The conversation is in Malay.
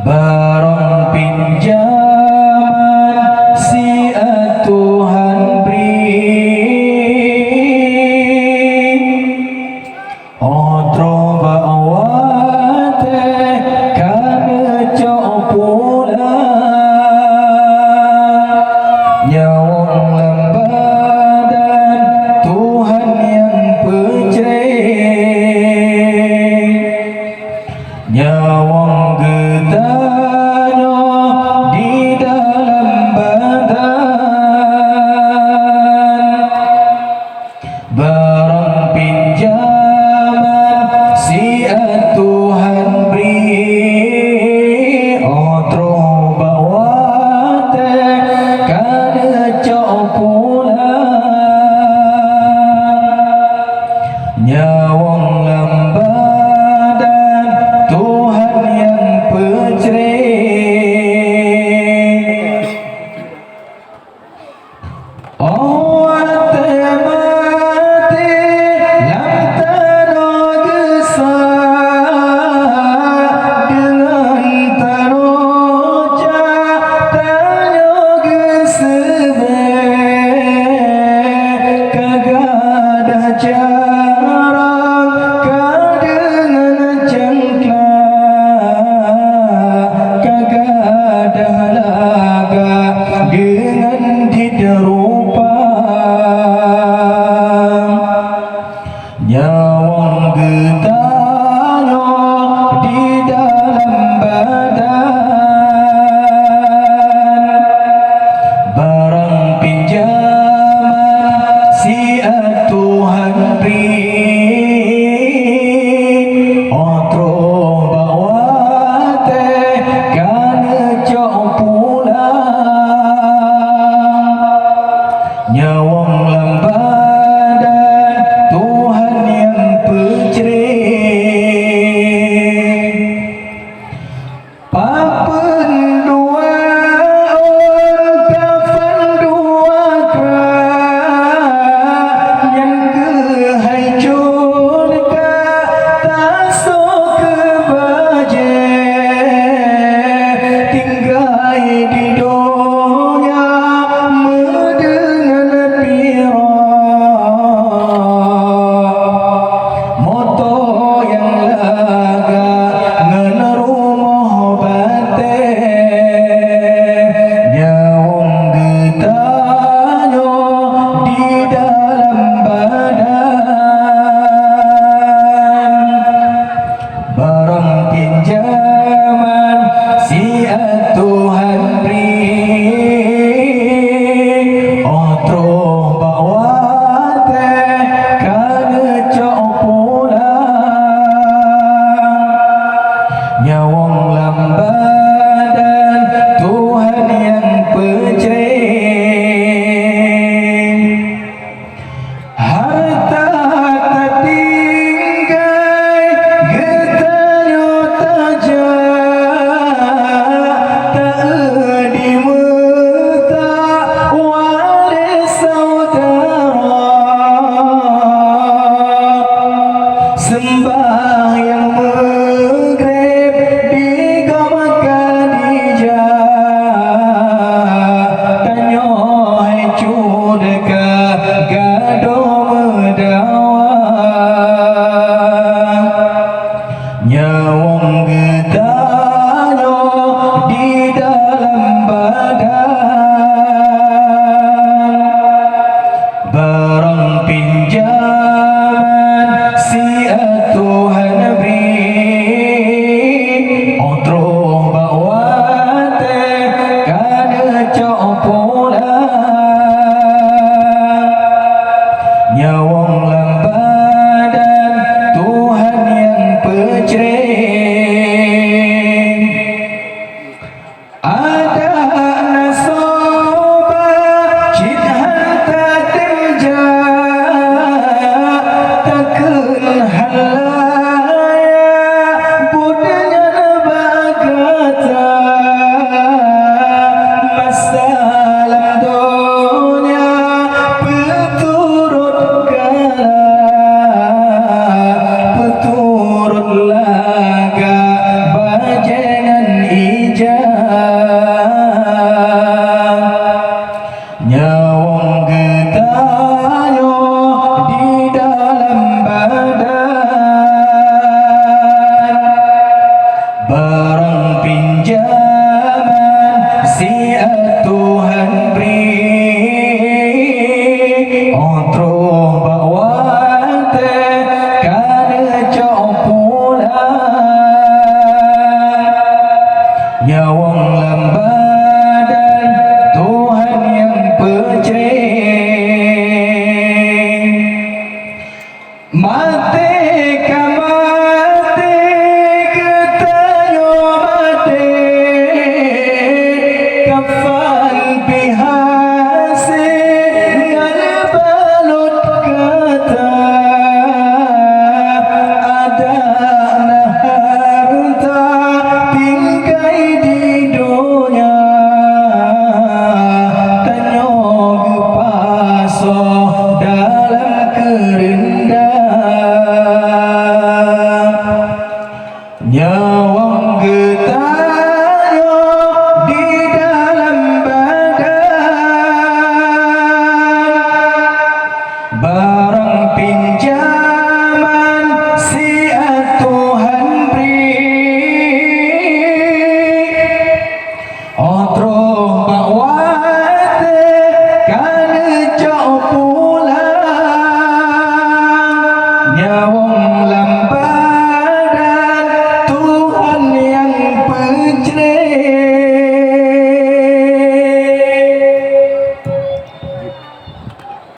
barang pinjaman si Tuhan beri, otro bawate kami pula nyawang lambadan Tuhan yang pencerah, nyawang getanya di dalam badan, barang pinjaman si Tuhan beri, otro bawate kada pula nyawang lambadan Tuhan yang pencerah. Oh mati lam tergesa dengan teroja tanya gesebe kagadah jarang kadengan jengkla kagadah laga dengan diderupa nyawang getanya di dalam badan, barang pinjaman si Tuhan beri, otro bawate kana pula nyawang lambadan Tuhan yang pencerah. Papen dua on kafan dua kran yang kehajun ka tasuk ke baje tinggai di donya mendengar pira moto yang laga ngenerumoh bate nyawang getanya di dalam badan, barang pinjaman si Tuhan beri, otro bawate kana pula nyawang lambadan Tuhan yang pencerah. Harta tertinggai getanya taja tak dimeta waris saudara, sembahyang maghrib di nyawang getayo di dalam badan, barang pinjaman si Tuhan beri, otro bawate kada pulang, nyawang lambadan Tuhan yang pejreng, mate kamate ketayo mate kafan pihase ngan balut kata ada na harta tingkai di dunia tanyo gepaso dalam kerendam, nyawang getayo di dalam badan, barang pinjaman si Tuhan beri, otro bawate kana jauh pulang, nyawang